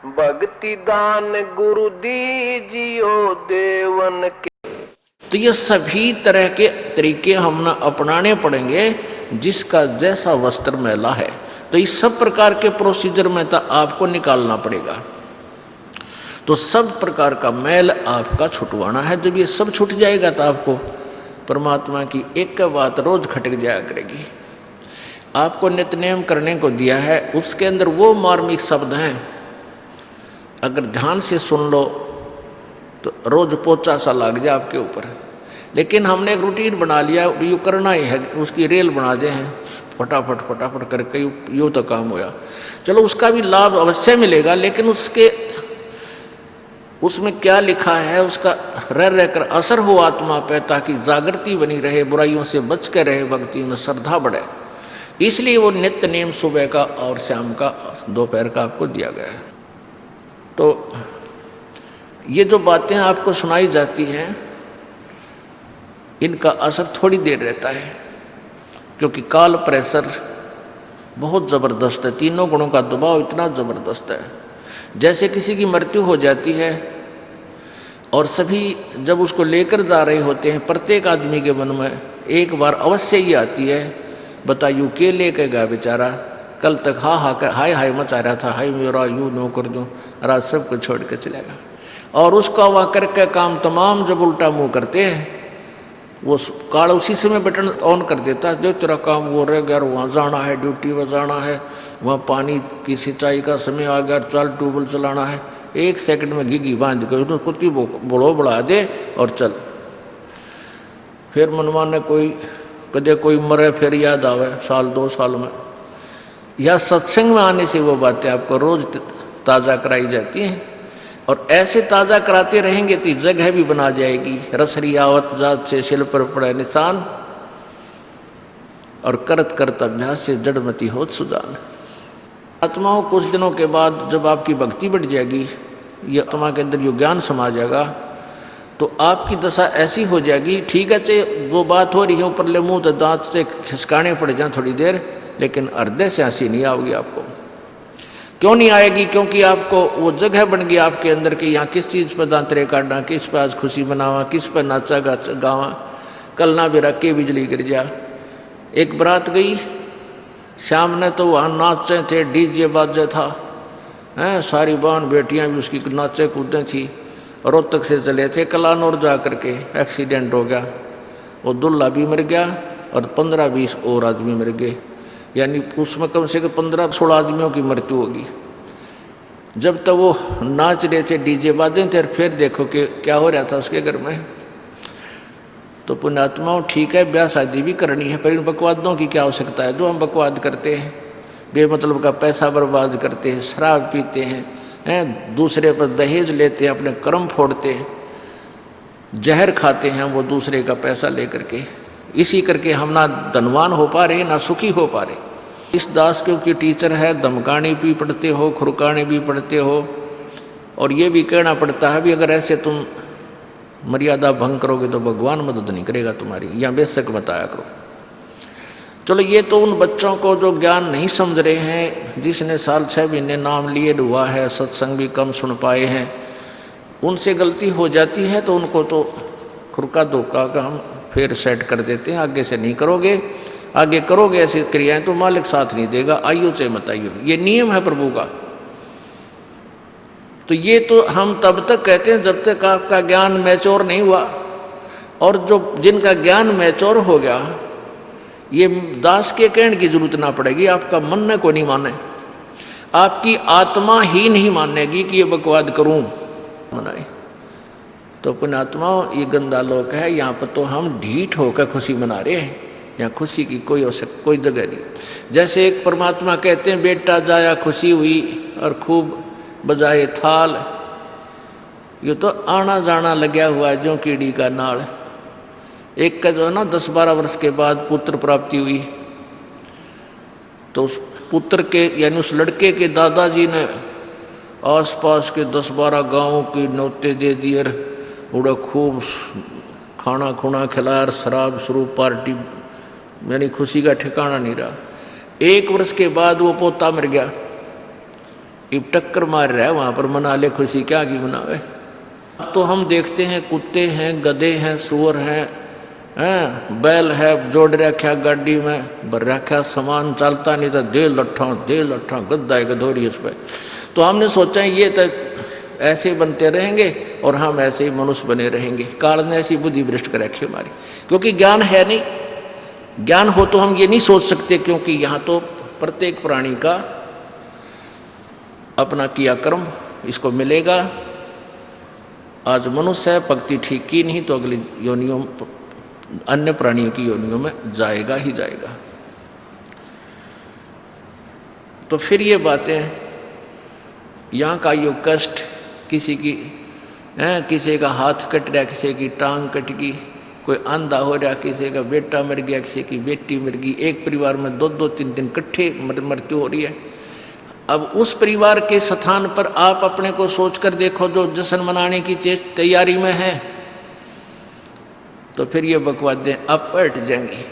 भक्ति दान गुरु दीजियो देवन के। तो ये सभी तरह के तरीके हम ना अपनाने पड़ेंगे, जिसका जैसा वस्त्र मैला है। तो इस सब प्रकार के प्रोसीजर में तो आपको निकालना पड़ेगा। तो सब प्रकार का मैल आपका छुटवाना है। जब ये सब छूट जाएगा तो आपको परमात्मा की एक बात रोज खटक जाया करेगी। आपको नित्यनेम करने को दिया है, उसके अंदर वो मार्मिक शब्द हैं, अगर ध्यान से सुन लो तो रोज पोचा सा लग जाए आपके ऊपर। लेकिन हमने एक रूटीन बना लिया, यू करना ही है, उसकी रेल बना दे हैं, फटाफट फटाफट करके यूँ तो काम होया। चलो उसका भी लाभ अवश्य मिलेगा, लेकिन उसमें क्या लिखा है, उसका रह रहकर असर हो आत्मा पे, ताकि जागृति बनी रहे, बुराइयों से बच के रहे, भक्ति में श्रद्धा बढ़े। इसलिए वो नित्य नेम सुबह का और शाम का, दोपहर का आपको दिया गया है। तो ये जो बातें आपको सुनाई जाती हैं, इनका असर थोड़ी देर रहता है, क्योंकि काल प्रेशर बहुत ज़बरदस्त है। तीनों गुणों का दबाव इतना ज़बरदस्त है। जैसे किसी की मृत्यु हो जाती है और सभी जब उसको लेकर जा रहे होते हैं, प्रत्येक आदमी के मन में एक बार अवश्य ही आती है, बताइए के लेके गया बेचारा, कल तक हाय हाय मचा रहा था, हाय मेरा यूँ नो कर दूँ, रात सबको छोड़ के चलेगा। और उसका वह करके काम तमाम जब उल्टा मुँह करते हैं, वो काल उसी समय बटन ऑन कर देता है, जो तेरा काम वो रह गया, वहाँ जाना है, ड्यूटी पर जाना है, वहाँ पानी की सिंचाई का समय आ गया, चल ट्यूबवेल चलाना है, 1 सेकंड में घी बांध के तो कुत्ती बड़ो बढ़ा दे और चल। फिर मनमाने कोई कदे कोई मरे, फिर याद आवे 1-2 साल में। या सत्संग में आने से वो बातें आपको रोज ताज़ा कराई जाती हैं, और ऐसे ताज़ा कराते रहेंगे तो जगह भी बना जाएगी। रसरी आवत जात से शिल पर पड़े निशान, और करत करत अभ्यास से जड़मती होत सुजान। आत्माओं कुछ दिनों के बाद जब आपकी भक्ति बढ़ जाएगी, ये आत्मा के अंदर यो ज्ञान समा जाएगा, तो आपकी दशा ऐसी हो जाएगी, ठीक है चाहे वो बात हो रही है ऊपरले मुँह तो दांत से खिसकाने पड़ जाए थोड़ी देर, लेकिन हृदय से हंसी नहीं आएगी आपको। क्यों नहीं आएगी? क्योंकि आपको वो जगह बन गई आपके अंदर कि यहाँ किस चीज़ पर दांतरे काटना, किस पर आज खुशी मनावा, किस पर नाचा गावा, कल ना भी रख के बिजली गिर जा। एक बारात गई, शाम ने तो वहाँ नाचे थे, डीजे बाजे था, हैं सारी बहन बेटियाँ भी उसकी नाचे कूदें थी। रोहतक से चले थे, कलानौर जा करके एक्सीडेंट हो गया, वो दूल्हा भी मर गया और 15-20 और आदमी मर गए, यानी उसमें कम से कम 15-16 आदमियों की मृत्यु होगी। जब तक वो नाच रहे थे, डीजे बाजे थे, और फिर देखो कि क्या हो रहा था उसके घर में। तो पुण्यात्माओं ठीक है, ब्याह शादी भी करनी है, पर इन बकवादों की क्या आवश्यकता है जो हम बकवाद करते हैं, बेमतलब का पैसा बर्बाद करते हैं, शराब पीते हैं, दूसरे पर दहेज लेते हैं, अपने कर्म फोड़ते हैं, जहर खाते हैं वो दूसरे का पैसा लेकर के। इसी करके हम ना धनवान हो पा रहे, ना सुखी हो पा रहे। इस दास क्योंकि टीचर है, धमकाने भी पढ़ते हो, खुरकाने भी पढ़ते हो, और ये भी कहना पड़ता है भी अगर ऐसे तुम मर्यादा भंग करोगे तो भगवान मदद नहीं करेगा तुम्हारी, या बेशक बताया करो। चलो ये तो उन बच्चों को जो ज्ञान नहीं समझ रहे हैं, जिसने 6 महीने नाम लिए हुआ है, सत्संग भी कम सुन पाए हैं, उनसे गलती हो जाती है तो उनको तो खुरका धोखा का हम फिर सेट कर देते हैं, आगे से नहीं करोगे, आगे करोगे ऐसी क्रियाएं तो मालिक साथ नहीं देगा, आइयो चाहे मत आइयो, ये नियम है प्रभु का। तो ये तो हम तब तक कहते हैं जब तक आपका ज्ञान मैच्योर नहीं हुआ, और जो जिनका ज्ञान मैच्योर हो गया, ये दास के कहने की जरूरत ना पड़ेगी, आपका मन को नहीं माने, आपकी आत्मा ही नहीं मानेगी कि ये बकवाद करूं मनाए। तो पुण्यात्माओं ये गंदा लोक है, यहाँ पर तो हम ढीठ होकर खुशी मना रहे हैं, यहाँ खुशी की कोई जगह नहीं। जैसे एक परमात्मा कहते हैं बेटा जाया खुशी हुई और खूब बजाए थाल, ये तो आना जाना लगा हुआ है जो कीड़ी का नाल। एक का जो है ना 10-12 वर्ष के बाद पुत्र प्राप्ति हुई, तो उस पुत्र के यानी उस लड़के के दादाजी ने आसपास के 10-12 गाँवों की न्योते दे दिए, उड़ा खूब खाना खुना खिलाया, शराब शुरू पार्टी, यानी खुशी का ठिकाना नहीं रहा। 1 वर्ष के बाद वो पोता मर गया। इब टक्कर मार रहा है वहाँ पर, मना ले खुशी, क्या की मनावे। अब तो हम देखते हैं कुत्ते हैं, गधे हैं, सुअर हैं, बैल है, जोड़ रखा गाड़ी में, भर रखा सामान, चलता नहीं था, दे लट्ठा गद्दा है गधोरी उस पर। तो हमने सोचा ये तो ऐसे बनते रहेंगे और हम ऐसे ही मनुष्य बने रहेंगे। काल ने ऐसी बुद्धि भ्रष्ट कर रखी हमारी, क्योंकि ज्ञान है नहीं। ज्ञान हो तो हम ये नहीं सोच सकते, क्योंकि यहाँ तो प्रत्येक प्राणी का अपना किया कर्म इसको मिलेगा। आज मनुष्य है, भक्ति ठीक की नहीं तो अगली योनियों, अन्य प्राणियों की योनियों में जाएगा ही जाएगा। तो फिर ये बातें, यहाँ का यो कष्ट, किसी की किसी का हाथ कट रहा, किसी की टांग कट गई, कोई अंधा हो रहा, किसी का बेटा मर गया, किसी की बेटी मर गई, एक परिवार में 2-2 3-3 इकट्ठे मृत्यु हो रही है। अब उस परिवार के स्थान पर आप अपने को सोचकर देखो जो जश्न मनाने की तैयारी में है, तो फिर ये बकवादें अब पलट जाएंगी।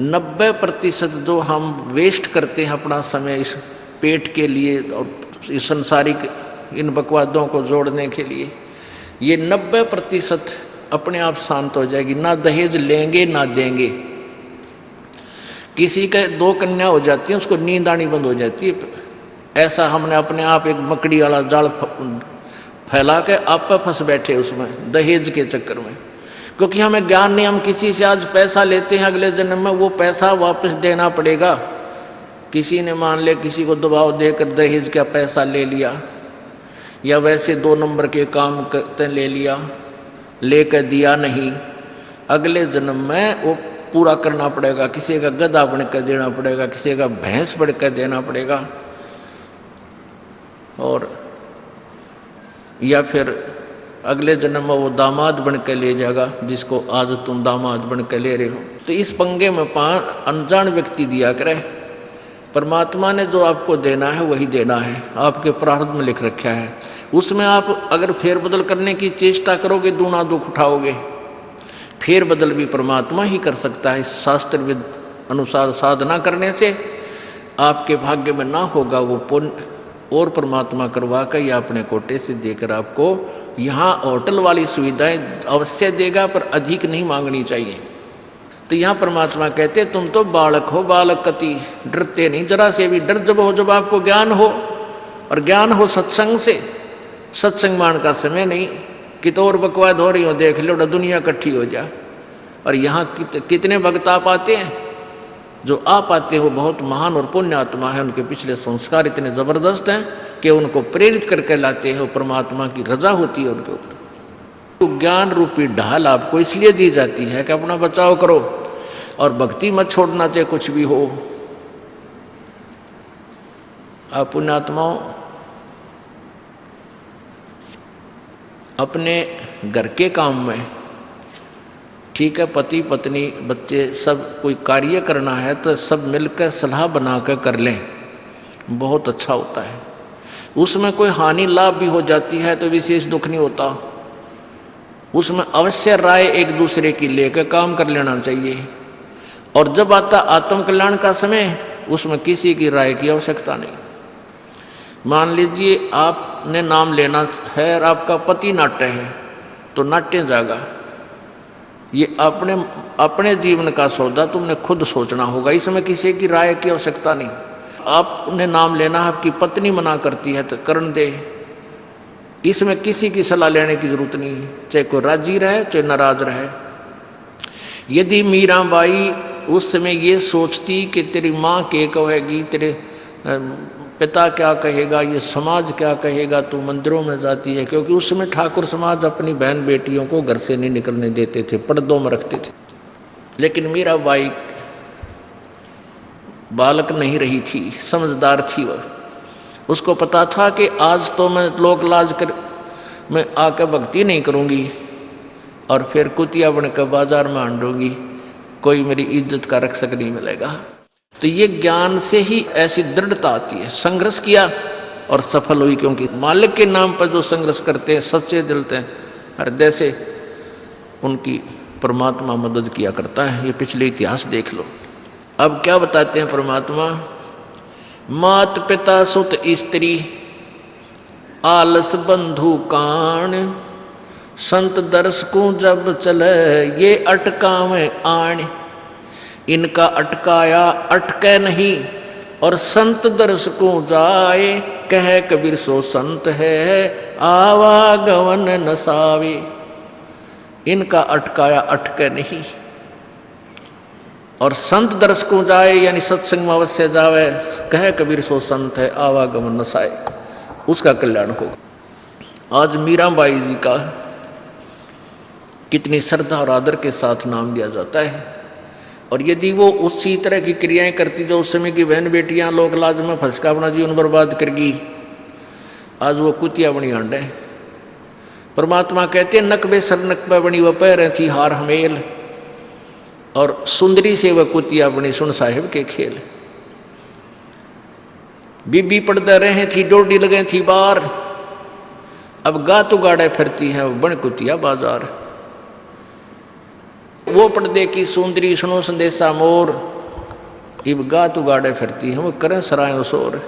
90% जो हम वेस्ट करते हैं अपना समय इस पेट के लिए और इस संसारिक इन बकवादों को जोड़ने के लिए, ये 90% अपने आप शांत हो जाएगी। ना दहेज लेंगे ना देंगे। किसी के 2 कन्या हो जाती है, उसको नींद आनी बंद हो जाती है। ऐसा हमने अपने आप एक मकड़ी वाला जाल फैला के आप पे फंस बैठे उसमें, दहेज के चक्कर में, क्योंकि हमें ज्ञान नहीं। हम किसी से आज पैसा लेते हैं, अगले जन्म में वो पैसा वापस देना पड़ेगा। किसी ने मान ले किसी को दबाव देकर दहेज का पैसा ले लिया, या वैसे 2 नंबर के काम करते ले लिया, लेकर दिया नहीं, अगले जन्म में वो पूरा करना पड़ेगा। किसी का गधा बन कर देना पड़ेगा, किसी का भैंस बन कर देना पड़ेगा, और या फिर अगले जन्म में वो दामाद बन कर ले जाएगा, जिसको आज तुम दामाद बन कर ले रहे हो। तो इस पंगे में अनजान व्यक्ति दिया करे। परमात्मा ने जो आपको देना है वही देना है, आपके प्रारब्ध में लिख रखा है। उसमें आप अगर फेरबदल करने की चेष्टा करोगे, दूना दुख उठाओगे। फेरबदल भी परमात्मा ही कर सकता है। शास्त्र विद अनुसार साधना करने से आपके भाग्य में ना होगा वो पुण्य, और परमात्मा करवा कर या अपने कोटे से देकर आपको यहाँ होटल वाली सुविधाएं अवश्य देगा, पर अधिक नहीं मांगनी चाहिए। तो यहाँ परमात्मा कहते तुम तो बालक हो, बालक कति डरते नहीं, जरा से भी डर जब हो जब आपको ज्ञान हो, और ज्ञान हो सत्संग से। सत्संग मान का समय नहीं कि तो और बकवाद हो रही हो, देख लो दुनिया इकट्ठी हो जा। और यहाँ कितने भक्त आप आते हैं, जो आप आते हो बहुत महान और पुण्य आत्मा है, उनके पिछले संस्कार इतने ज़बरदस्त हैं कि उनको प्रेरित करके लाते हैं। परमात्मा की रजा होती है उनके ऊपर। तो ज्ञान रूपी ढाल आपको इसलिए दी जाती है कि अपना बचाव करो, और भक्ति मत छोड़ना चाहे कुछ भी हो। आप पुण्यात्माओं अपने घर के काम में, ठीक है, पति पत्नी बच्चे सब कोई कार्य करना है तो सब मिलकर सलाह बनाकर कर लें, बहुत अच्छा होता है। उसमें कोई हानि लाभ भी हो जाती है तो विशेष दुख नहीं होता। उसमें अवश्य राय एक दूसरे की लेकर काम कर लेना चाहिए। और जब आता आत्म कल्याण का समय, उसमें किसी की राय की आवश्यकता नहीं। मान लीजिए आपने नाम लेना है और आपका पति नाट्य है, तो नाट्य जागा। ये अपने जीवन का सौदा तुमने खुद सोचना होगा, इसमें किसी की राय की आवश्यकता नहीं। आपने नाम लेना, आपकी पत्नी मना करती है तो करण दे, इसमें किसी की सलाह लेने की जरूरत नहीं, चाहे कोई राजी रहे चाहे नाराज रहे। यदि मीराबाई उस समय ये सोचती कि तेरी माँ क्या कहेगी, तेरे पिता क्या कहेगा, ये समाज क्या कहेगा, तू मंदिरों में जाती है, क्योंकि उस समय ठाकुर समाज अपनी बहन बेटियों को घर से नहीं निकलने देते थे, पर्दों में रखते थे। लेकिन मीराबाई बालक नहीं रही थी, समझदार थी वह। उसको पता था कि आज तो मैं लोक लाज कर मैं आकर भक्ति नहीं करूँगी और फिर कुतिया बनकर बाजार में हांडूंगी, कोई मेरी इज्जत का रक्षक नहीं मिलेगा। तो ये ज्ञान से ही ऐसी दृढ़ता आती है। संघर्ष किया और सफल हुई, क्योंकि मालिक के नाम पर जो संघर्ष करते हैं, सच्चे दिल से, हृदय से, उनकी परमात्मा मदद किया करता है। ये पिछले इतिहास देख लो। अब क्या बताते हैं परमात्मा, मात पिता सुत स्त्री आलस बंधु कान, संत दर्शकों जब चले ये अटका में आण। इनका अटकाया अटके नहीं, और संत दर्शकों जाए, कह कबीर सो संत है आवागमन नसावे। इनका अटकाया अटके नहीं, और संत दर्शकों जाए यानी सत्संग में अवश्य जावे, कह कबीर सो संत है आवागमन नसाए, उसका कल्याण होगा। आज मीराबाई जी का कितनी श्रद्धा और आदर के साथ नाम लिया जाता है, और यदि वो उसी तरह की क्रियाएं करती जो उस समय की बहन बेटियां लोग लाज में फंस का अपना जीवन बर्बाद करगी, आज वो कुतिया बनी आंडे। परमात्मा कहते हैं नकबे सर नकबे बनी वह पैर थी हार हमेल, और सुंदरी से वह कुतिया बनी सुन साहिब के खेल। बीबी पड़ते रहे थी डोडी लगे थी बार, अब गातु गाड़े फिरती है बन कुतिया बाजार। वो पर्दे की सुंदरी सुनो संदेशा मोर, इब गातु गाड़े फिरती है वो करें सरायों शोर।